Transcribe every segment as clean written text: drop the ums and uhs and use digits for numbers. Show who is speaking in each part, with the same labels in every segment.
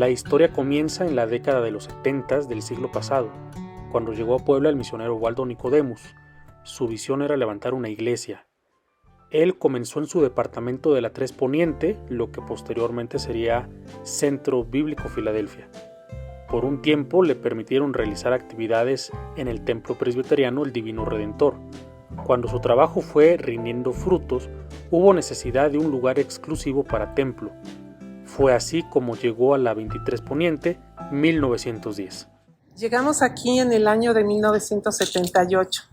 Speaker 1: La historia comienza en la década de los 70 del siglo pasado, cuando llegó a Puebla el misionero Waldo Nicodemus. Su visión era levantar una iglesia. Él comenzó en su departamento de la 3 Poniente, lo que posteriormente sería Centro Bíblico Filadelfia. Por un tiempo le permitieron realizar actividades en el Templo Presbiteriano El Divino Redentor. Cuando su trabajo fue rindiendo frutos, hubo necesidad de un lugar exclusivo para templo. Fue así como llegó a la 23 Poniente, 1910.
Speaker 2: Llegamos aquí en el año de 1978,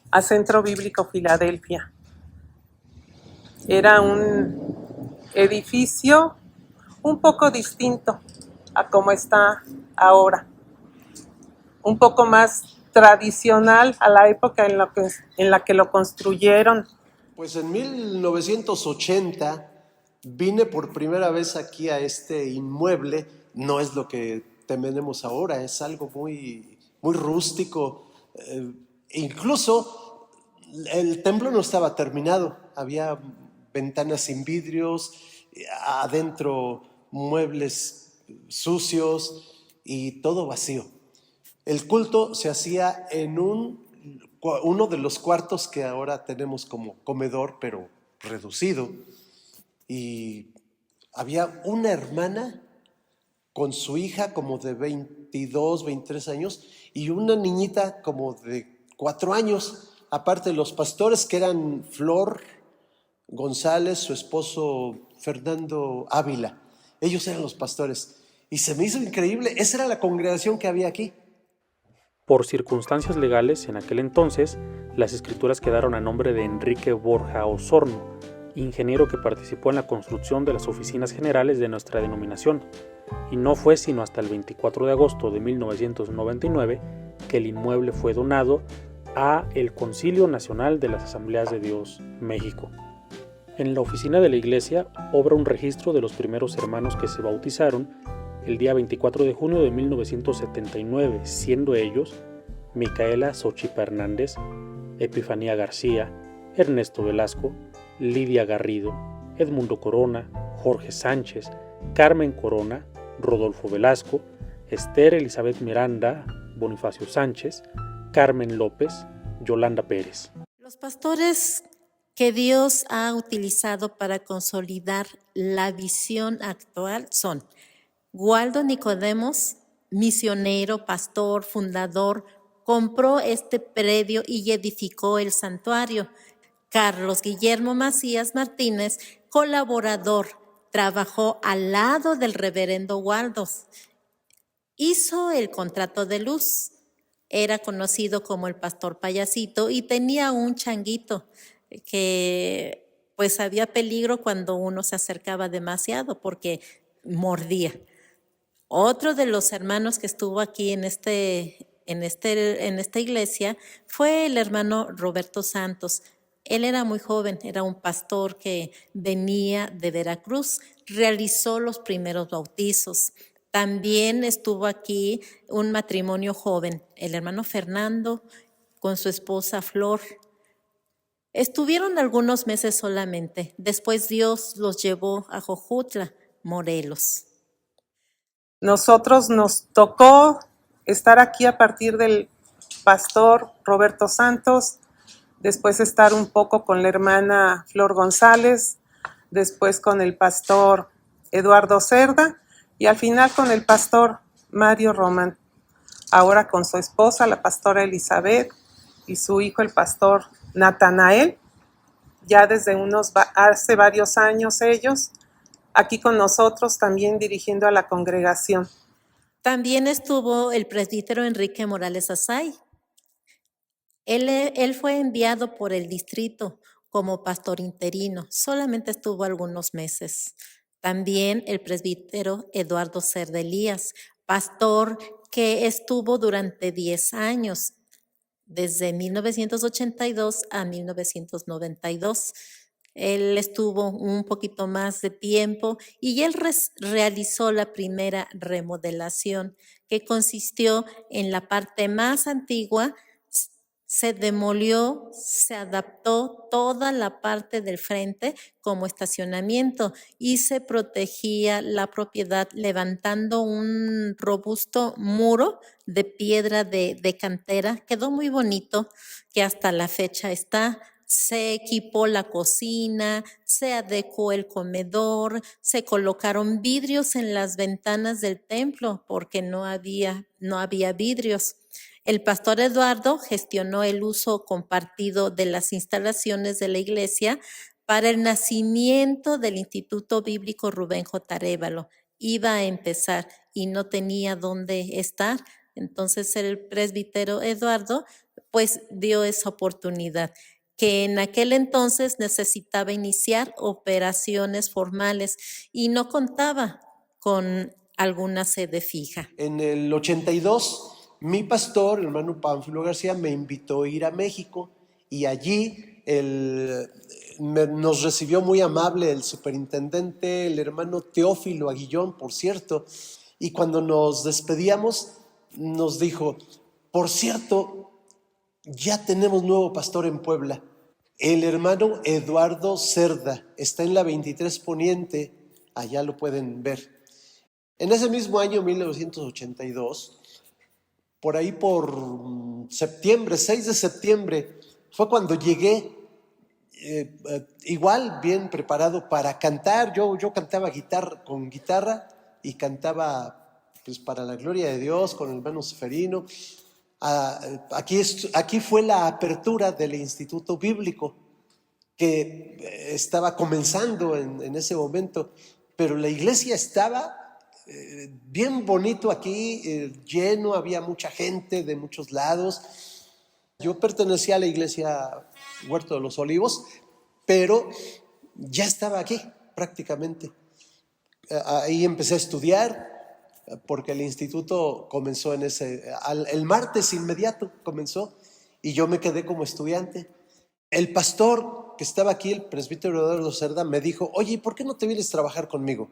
Speaker 2: a Centro Bíblico Filadelfia. Era un edificio un poco distinto a como está ahora, un poco más tradicional a la época en la que lo construyeron.
Speaker 3: Pues en 1980 vine por primera vez aquí a este inmueble. No es lo que tenemos ahora, es algo muy, muy rústico. Incluso el templo no estaba terminado, había ventanas sin vidrios, adentro muebles sucios y todo vacío. El culto se hacía en uno de los cuartos que ahora tenemos como comedor, pero reducido. Y había una hermana con su hija como de 22, 23 años y una niñita como de 4 años. Aparte los pastores que eran Flor González, su esposo Fernando Ávila. Ellos eran los pastores. Y se me hizo increíble, esa era la congregación que había aquí.
Speaker 1: Por circunstancias legales, en aquel entonces, las escrituras quedaron a nombre de Enrique Borja Osorno, ingeniero que participó en la construcción de las oficinas generales de nuestra denominación, y no fue sino hasta el 24 de agosto de 1999 que el inmueble fue donado a el Concilio Nacional de las Asambleas de Dios, México. En la oficina de la iglesia obra un registro de los primeros hermanos que se bautizaron el día 24 de junio de 1979, siendo ellos Micaela Xochipa Hernández, Epifanía García, Ernesto Velasco, Lidia Garrido, Edmundo Corona, Jorge Sánchez, Carmen Corona, Rodolfo Velasco, Esther Elizabeth Miranda, Bonifacio Sánchez, Carmen López, Yolanda Pérez.
Speaker 4: Los pastores que Dios ha utilizado para consolidar la visión actual son Waldo Nicodemus, misionero, pastor, fundador, compró este predio y edificó el santuario. Carlos Guillermo Macías Martínez, colaborador, trabajó al lado del reverendo Waldo. Hizo el contrato de luz. Era conocido como el pastor payasito y tenía un changuito que pues había peligro cuando uno se acercaba demasiado porque mordía. Otro de los hermanos que estuvo aquí en esta iglesia fue el hermano Roberto Santos. Él era muy joven, era un pastor que venía de Veracruz, realizó los primeros bautizos. También estuvo aquí un matrimonio joven, el hermano Fernando con su esposa Flor. Estuvieron algunos meses solamente, después Dios los llevó a Jojutla, Morelos.
Speaker 2: Nosotros nos tocó estar aquí a partir del pastor Roberto Santos, después estar un poco con la hermana Flor González, después con el pastor Eduardo Cerda y al final con el pastor Mario Román. Ahora con su esposa, la pastora Elizabeth, y su hijo, el pastor Natanael, ya desde hace varios años ellos, aquí con nosotros también dirigiendo a la congregación.
Speaker 4: También estuvo el presbítero Enrique Morales Azay. Él fue enviado por el distrito como pastor interino, solamente estuvo algunos meses. También el presbítero Eduardo Cerda Elías, pastor que estuvo durante 10 años, desde 1982 a 1992. Él estuvo un poquito más de tiempo y él realizó la primera remodelación que consistió en la parte más antigua, Se demolió, se adaptó toda la parte del frente como estacionamiento y se protegía la propiedad levantando un robusto muro de piedra de cantera. Quedó muy bonito, que hasta la fecha está. Se equipó la cocina, se adecuó el comedor, se colocaron vidrios en las ventanas del templo porque no había vidrios. El pastor Eduardo gestionó el uso compartido de las instalaciones de la iglesia para el nacimiento del Instituto Bíblico Rubén J. Arévalo. Iba a empezar y no tenía dónde estar. Entonces el presbítero Eduardo pues dio esa oportunidad, que en aquel entonces necesitaba iniciar operaciones formales y no contaba con alguna sede fija.
Speaker 3: En el 82, mi pastor, el hermano Pánfilo García, me invitó a ir a México y allí nos recibió muy amable el superintendente, el hermano Teófilo Aguillón, por cierto, y cuando nos despedíamos nos dijo: por cierto, ya tenemos nuevo pastor en Puebla, el hermano Eduardo Cerda, está en la 23 Poniente, allá lo pueden ver. En ese mismo año, 1982, por ahí por septiembre, 6 de septiembre, fue cuando llegué, igual bien preparado para cantar. Yo cantaba con guitarra y cantaba pues para la gloria de Dios con el hermano Seferino. Aquí fue la apertura del Instituto Bíblico, que estaba comenzando en ese momento, pero la iglesia estaba bien bonito aquí, lleno, había mucha gente de muchos lados. Yo pertenecía a la iglesia Huerto de los Olivos, pero ya estaba aquí prácticamente. Ahí empecé a estudiar, porque el instituto comenzó el martes inmediato comenzó, y yo me quedé como estudiante. El pastor que estaba aquí, el presbítero Eduardo Cerda, me dijo: oye, ¿por qué no te vienes a trabajar conmigo?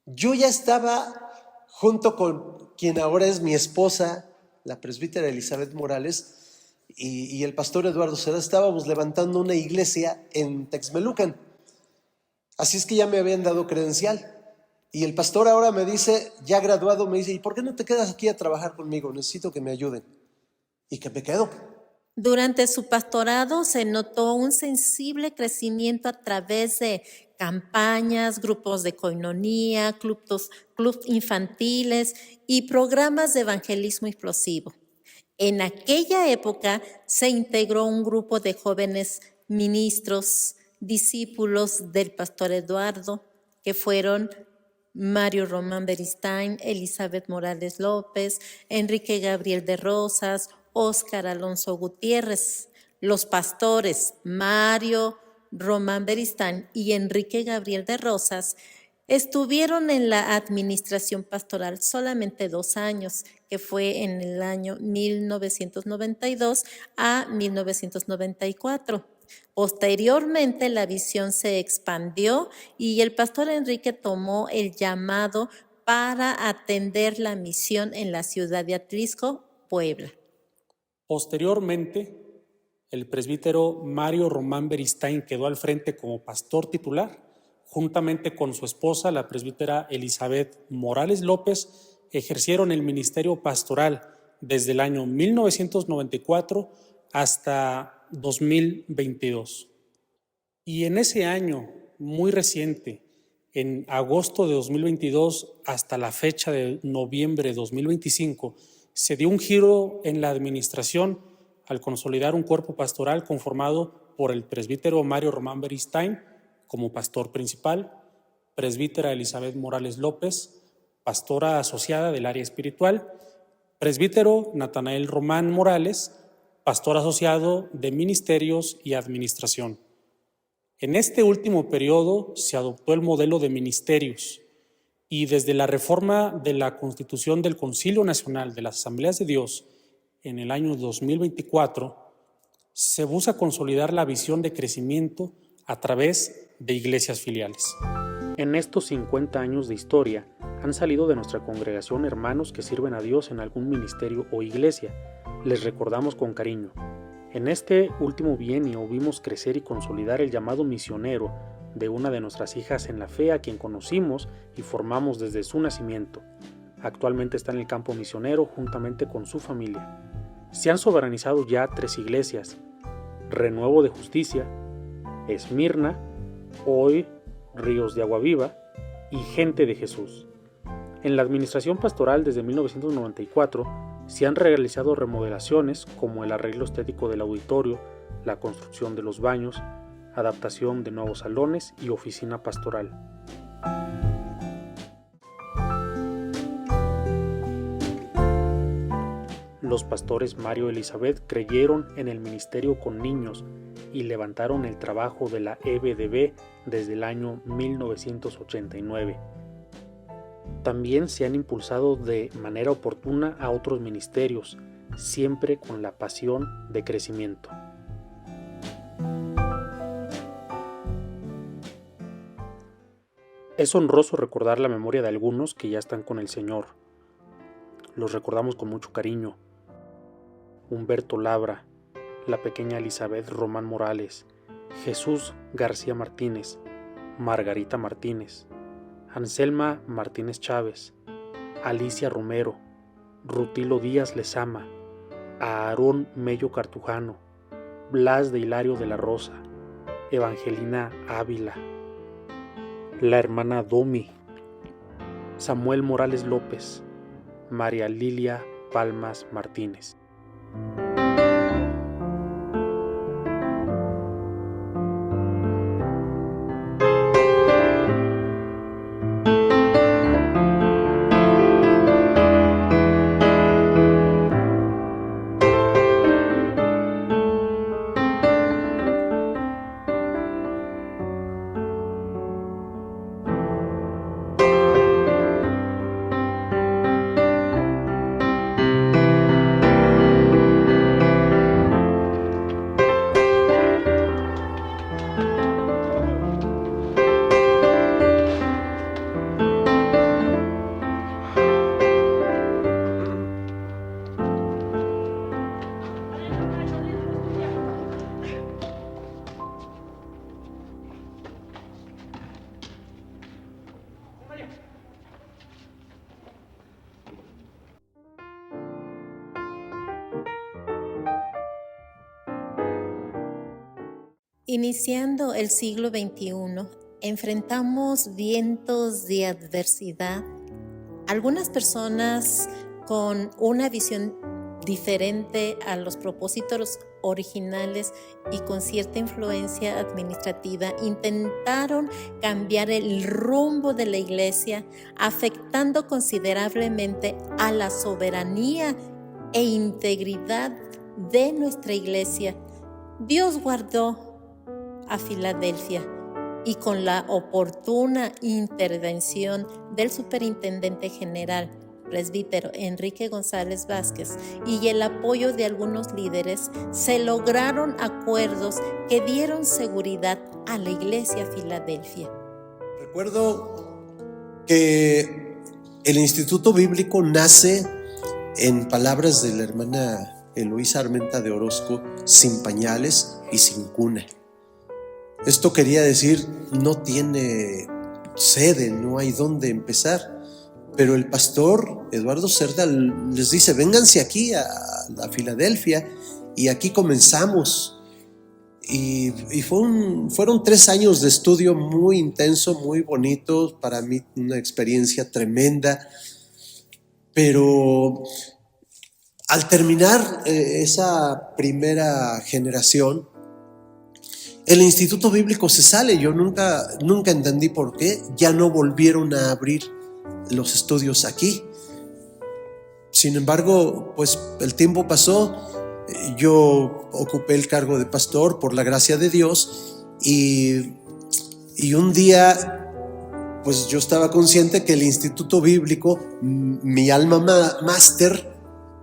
Speaker 3: Yo ya estaba junto con quien ahora es mi esposa, la presbítera Elizabeth Morales, y el pastor Eduardo Cerda, estábamos levantando una iglesia en Texmelucan. Así es que ya me habían dado credencial. Y el pastor ahora me dice, ya graduado, me dice: ¿y por qué no te quedas aquí a trabajar conmigo? Necesito que me ayuden. Y que me quedo.
Speaker 4: Durante su pastorado se notó un sensible crecimiento a través de campañas, grupos de coinonía, clubs infantiles y programas de evangelismo explosivo. En aquella época se integró un grupo de jóvenes ministros, discípulos del pastor Eduardo, que fueron Mario Román Beristain, Elizabeth Morales López, Enrique Gabriel de Rosas, Óscar Alonso Gutiérrez. Los pastores Mario Román Beristain y Enrique Gabriel de Rosas estuvieron en la administración pastoral solamente 2 años, que fue en el año 1992 a 1994. Posteriormente, la visión se expandió y el pastor Enrique tomó el llamado para atender la misión en la ciudad de Atlisco, Puebla.
Speaker 1: Posteriormente, el presbítero Mario Román Beristain quedó al frente como pastor titular, juntamente con su esposa, la presbítera Elizabeth Morales López, ejercieron el ministerio pastoral desde el año 1994 hasta 2022. Y en ese año muy reciente, en agosto de 2022 hasta la fecha de noviembre de 2025, se dio un giro en la administración al consolidar un cuerpo pastoral conformado por el presbítero Mario Román Beristain como pastor principal, presbítera Elizabeth Morales López, pastora asociada del área espiritual, presbítero Natanael Román Morales, pastor asociado de ministerios y administración. En este último periodo se adoptó el modelo de ministerios y desde la reforma de la Constitución del Concilio Nacional de las Asambleas de Dios en el año 2024, se busca consolidar la visión de crecimiento a través de iglesias filiales. En estos 50 años de historia han salido de nuestra congregación hermanos que sirven a Dios en algún ministerio o iglesia. Les recordamos con cariño: En este último bienio vimos crecer y consolidar el llamado misionero de una de nuestras hijas en la fe, a quien conocimos y formamos desde su nacimiento. Actualmente está en el campo misionero juntamente con su familia. Se han soberanizado ya 3 iglesias: Renuevo de Justicia, Esmirna, hoy Ríos de Agua Viva y Gente de Jesús. En la administración pastoral desde 1994 se han realizado remodelaciones como el arreglo estético del auditorio, la construcción de los baños, adaptación de nuevos salones y oficina pastoral. Los pastores Mario y Elizabeth creyeron en el ministerio con niños y levantaron el trabajo de la EBDB desde el año 1989. También se han impulsado de manera oportuna a otros ministerios, siempre con la pasión de crecimiento. Es honroso recordar la memoria de algunos que ya están con el Señor. Los recordamos con mucho cariño: Humberto Labra, la pequeña Elizabeth Román Morales, Jesús García Martínez, Margarita Martínez, Anselma Martínez Chávez, Alicia Romero, Rutilo Díaz Lezama, Aarón Mello Cartujano, Blas de Hilario de la Rosa, Evangelina Ávila, la hermana Domi, Samuel Morales López, María Lilia Palmas Martínez.
Speaker 4: Iniciando el siglo XXI, enfrentamos vientos de adversidad. Algunas personas con una visión diferente a los propósitos originales y con cierta influencia administrativa intentaron cambiar el rumbo de la iglesia, afectando considerablemente a la soberanía e integridad de nuestra iglesia. Dios guardó a Filadelfia y con la oportuna intervención del superintendente general, presbítero Enrique González Vázquez, y el apoyo de algunos líderes, se lograron acuerdos que dieron seguridad a la iglesia Filadelfia.
Speaker 3: Recuerdo que el Instituto Bíblico nace, en palabras de la hermana Eloísa Armenta de Orozco, sin pañales y sin cuna. Esto quería decir, no tiene sede, no hay dónde empezar. Pero el pastor Eduardo Cerda les dice: vénganse aquí a Filadelfia, y aquí comenzamos. Y fueron 3 años de estudio muy intenso, muy bonito, para mí una experiencia tremenda. Pero al terminar esa primera generación, el Instituto Bíblico se sale. Yo nunca entendí por qué. Ya no volvieron a abrir los estudios aquí. Sin embargo, pues el tiempo pasó. Yo ocupé el cargo de pastor por la gracia de Dios, y un día, pues yo estaba consciente que el Instituto Bíblico, mi alma máster,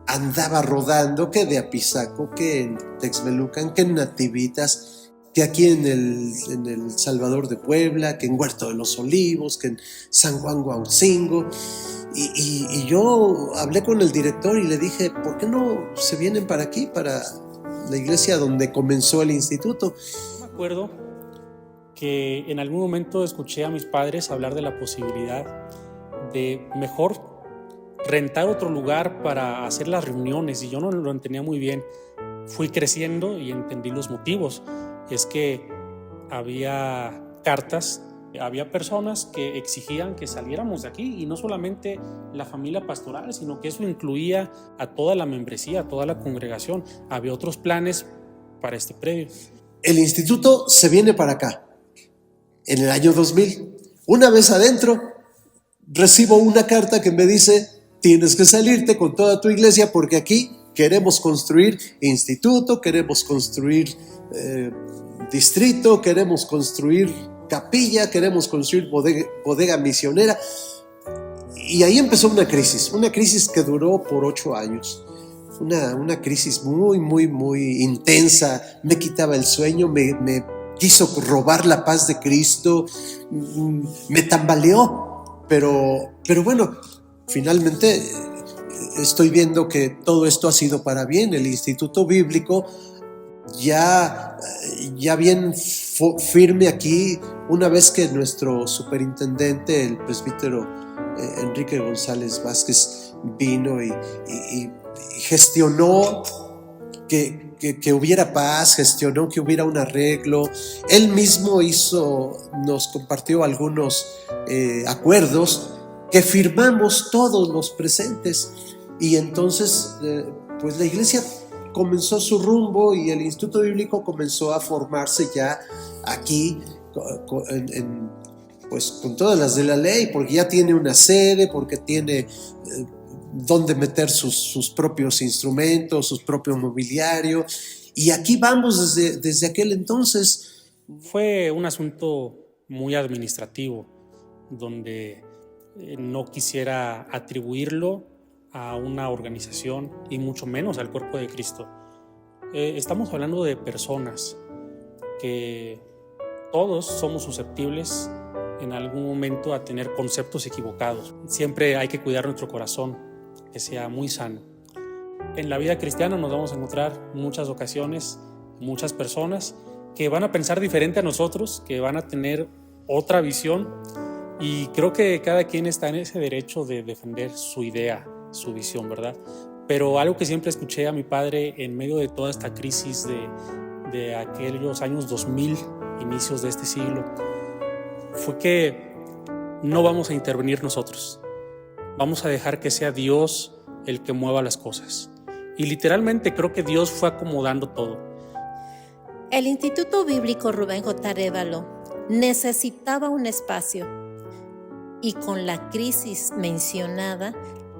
Speaker 3: andaba rodando, que de Apizaco, que en Texmelucan, que en Nativitas, que aquí en el Salvador de Puebla, que en Huerto de los Olivos, que en San Juan Huautzingo. Y yo hablé con el director y le dije: ¿por qué no se vienen para aquí, para la iglesia donde comenzó el instituto.
Speaker 1: Me acuerdo que en algún momento escuché a mis padres hablar de la posibilidad de mejor rentar otro lugar para hacer las reuniones, y yo no lo entendía muy bien. Fui creciendo y entendí los motivos. Es que había cartas, había personas que exigían que saliéramos de aquí, y no solamente la familia pastoral, sino que eso incluía a toda la membresía, a toda la congregación. Había otros planes para este predio.
Speaker 3: El instituto se viene para acá en el año 2000. Una vez adentro, recibo una carta que me dice: tienes que salirte con toda tu iglesia porque aquí queremos construir instituto, queremos construir distrito, queremos construir capilla, queremos construir bodega misionera. Y ahí empezó una crisis que duró por 8 años. Una crisis muy, muy, muy intensa. Me quitaba el sueño, me quiso robar la paz de Cristo, me tambaleó. Pero bueno, finalmente estoy viendo que todo esto ha sido para bien. El Instituto Bíblico ya bien firme aquí, una vez que nuestro superintendente, el presbítero Enrique González Vázquez, vino y gestionó que hubiera paz, gestionó que hubiera un arreglo. Él mismo nos compartió algunos acuerdos que firmamos todos los presentes, y entonces pues la iglesia comenzó su rumbo y el Instituto Bíblico comenzó a formarse ya aquí pues con todas las de la ley, porque ya tiene una sede, porque tiene donde meter sus propios instrumentos, su propio mobiliario, y aquí vamos desde aquel entonces.
Speaker 1: Fue un asunto muy administrativo, donde no quisiera atribuirlo a una organización y mucho menos al cuerpo de Cristo. Estamos hablando de personas que todos somos susceptibles en algún momento a tener conceptos equivocados. Siempre hay que cuidar nuestro corazón, que sea muy sano. En la vida cristiana nos vamos a encontrar muchas ocasiones, muchas personas que van a pensar diferente a nosotros, que van a tener otra visión, y creo que cada quien está en ese derecho de defender su idea, su visión, ¿verdad? Pero algo que siempre escuché a mi padre en medio de toda esta crisis de aquellos años 2000, inicios de este siglo, fue que no vamos a intervenir nosotros. Vamos a dejar que sea Dios el que mueva las cosas. Y literalmente creo que Dios fue acomodando todo.
Speaker 4: El Instituto Bíblico Rubén J. Arévalo necesitaba un espacio, y con la crisis mencionada,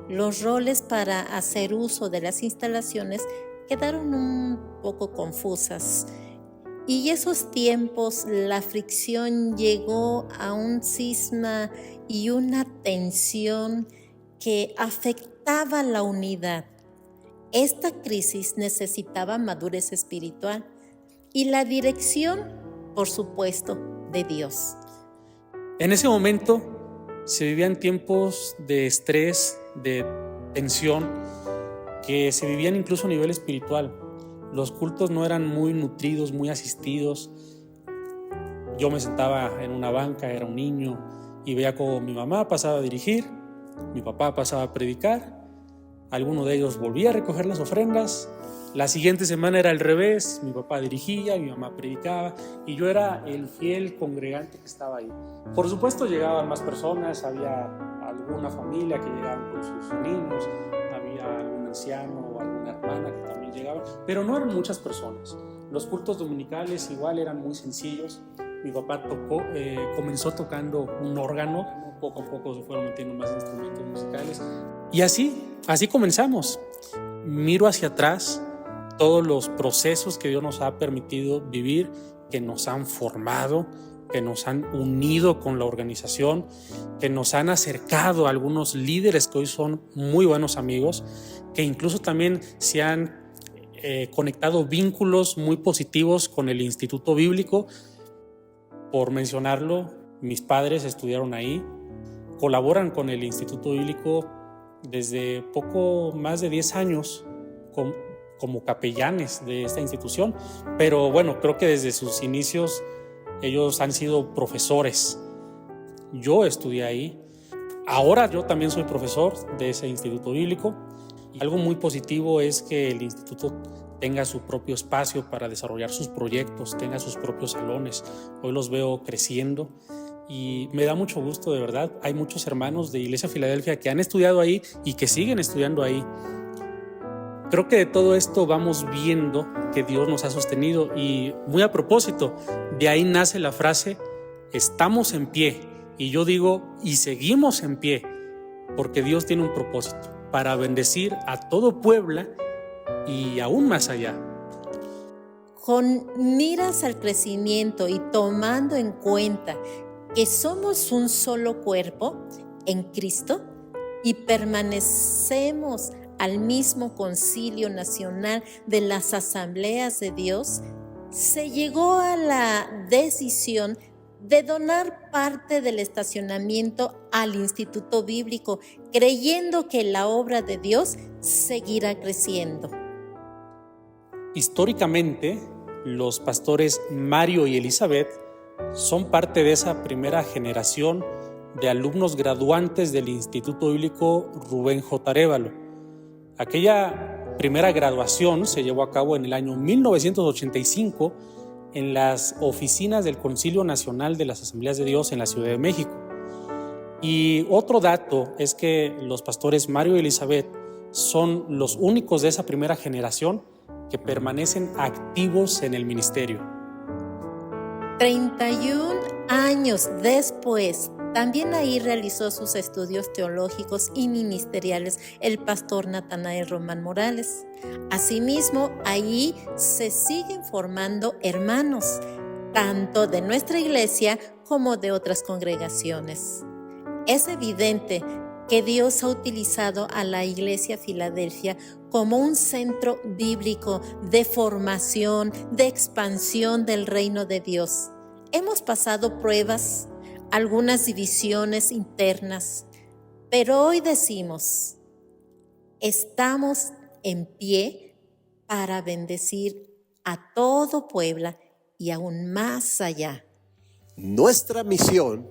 Speaker 4: los roles para hacer uso de las instalaciones quedaron un poco confusas. Y esos tiempos, la fricción llegó a un cisma y una tensión que afectaba la unidad. Esta crisis necesitaba madurez espiritual y la dirección, por supuesto, de Dios.
Speaker 1: En ese momento se vivían tiempos de estrés, de tensión, que se vivían incluso a nivel espiritual. Los cultos no eran muy nutridos, muy asistidos. Yo me sentaba en una banca, era un niño, y veía cómo mi mamá pasaba a dirigir, mi papá pasaba a predicar, alguno de ellos volvía a recoger las ofrendas. La siguiente semana era al revés, mi papá dirigía, mi mamá predicaba, y yo era el fiel congregante que estaba ahí. Por supuesto llegaban más personas, había alguna familia que llegaban con sus niños, había algún anciano o alguna hermana que también llegaban, pero no eran muchas personas. Los cultos dominicales igual eran muy sencillos. Mi papá comenzó tocando un órgano, poco a poco se fueron metiendo más instrumentos musicales, y así comenzamos. Miro hacia atrás todos los procesos que Dios nos ha permitido vivir, que nos han formado, que nos han unido con la organización, que nos han acercado a algunos líderes que hoy son muy buenos amigos, que incluso también se han conectado vínculos muy positivos con el Instituto Bíblico. Por mencionarlo, mis padres estudiaron ahí, colaboran con el Instituto Bíblico desde poco más de 10 años, como capellanes de esta institución, pero bueno, creo que desde sus inicios ellos han sido profesores. Yo estudié ahí. Ahora yo también soy profesor de ese instituto bíblico. Algo muy positivo es que el instituto tenga su propio espacio para desarrollar sus proyectos, tenga sus propios salones. Hoy los veo creciendo y me da mucho gusto, de verdad. Hay muchos hermanos de Iglesia Filadelfia que han estudiado ahí y que siguen estudiando ahí. Creo que de todo esto vamos viendo que Dios nos ha sostenido y muy a propósito, de ahí nace la frase, estamos en pie. Y yo digo, y seguimos en pie, porque Dios tiene un propósito, para bendecir a todo Puebla y aún más allá.
Speaker 4: Con miras al crecimiento y tomando en cuenta que somos un solo cuerpo en Cristo y permanecemos al mismo Concilio Nacional de las Asambleas de Dios, se llegó a la decisión de donar parte del estacionamiento al Instituto Bíblico, creyendo que la obra de Dios seguirá creciendo.
Speaker 1: Históricamente, los pastores Mario y Elizabeth son parte de esa primera generación de alumnos graduantes del Instituto Bíblico Rubén J. Arévalo. Aquella primera graduación se llevó a cabo en el año 1985 en las oficinas del Concilio Nacional de las Asambleas de Dios en la Ciudad de México. Y otro dato es que los pastores Mario y Elizabeth son los únicos de esa primera generación que permanecen activos en el ministerio.
Speaker 4: 31 años después, también ahí realizó sus estudios teológicos y ministeriales el pastor Natanael Román Morales. Asimismo, ahí se siguen formando hermanos, tanto de nuestra iglesia como de otras congregaciones. Es evidente que Dios ha utilizado a la Iglesia Filadelfia como un centro bíblico de formación, de expansión del reino de Dios. Hemos pasado pruebas, algunas divisiones internas, pero hoy decimos, estamos en pie para bendecir a todo Puebla y aún más allá.
Speaker 3: Nuestra misión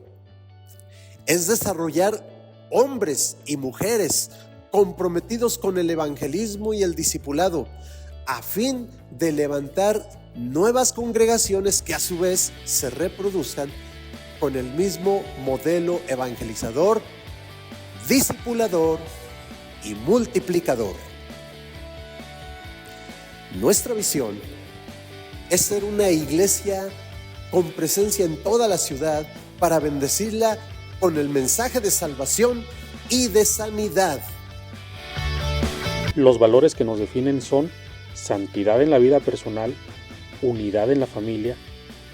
Speaker 3: es desarrollar hombres y mujeres comprometidos con el evangelismo y el discipulado, a fin de levantar nuevas congregaciones que a su vez se reproduzcan con el mismo modelo evangelizador, discipulador y multiplicador. Nuestra visión es ser una iglesia con presencia en toda la ciudad para bendecirla con el mensaje de salvación y de sanidad.
Speaker 1: Los valores que nos definen son santidad en la vida personal, unidad en la familia,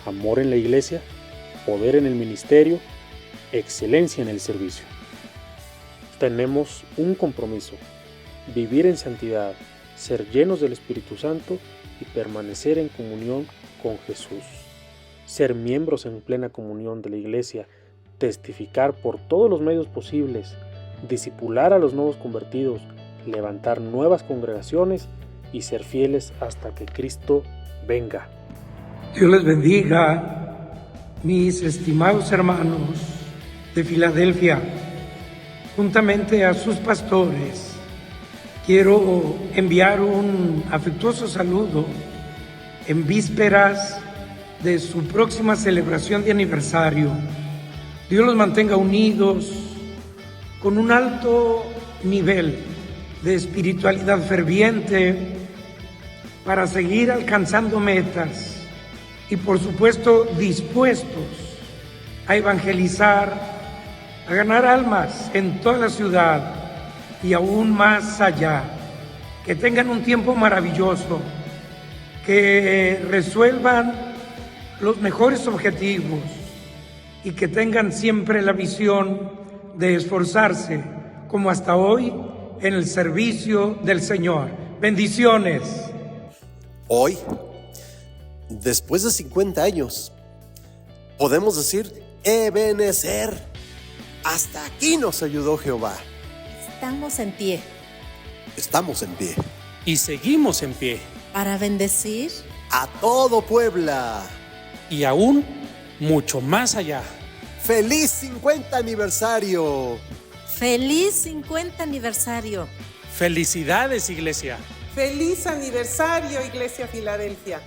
Speaker 1: amor en la iglesia, poder en el ministerio, excelencia en el servicio. Tenemos un compromiso: vivir en santidad, ser llenos del Espíritu Santo y permanecer en comunión con Jesús. Ser miembros en plena comunión de la iglesia, testificar por todos los medios posibles, discipular a los nuevos convertidos, levantar nuevas congregaciones y ser fieles hasta que Cristo venga.
Speaker 5: Dios les bendiga, mis estimados hermanos de Filadelfia. Juntamente a sus pastores, quiero enviar un afectuoso saludo en vísperas de su próxima celebración de aniversario. Dios los mantenga unidos con un alto nivel de espiritualidad ferviente para seguir alcanzando metas y, por supuesto, dispuestos a evangelizar, a ganar almas en toda la ciudad y aún más allá. Que tengan un tiempo maravilloso, que resuelvan los mejores objetivos y que tengan siempre la visión de esforzarse, como hasta hoy, en el servicio del Señor. Bendiciones.
Speaker 3: Hoy, después de 50 años, podemos decir, Ebenezer, hasta aquí nos ayudó Jehová.
Speaker 4: Estamos en pie.
Speaker 3: Estamos en pie.
Speaker 1: Y seguimos en pie.
Speaker 4: para bendecir
Speaker 6: a todo Puebla.
Speaker 1: Y aún mucho más allá.
Speaker 6: ¡Feliz 50 aniversario!
Speaker 4: ¡Feliz 50 aniversario!
Speaker 1: ¡Felicidades, Iglesia!
Speaker 2: ¡Feliz aniversario, Iglesia Filadelfia!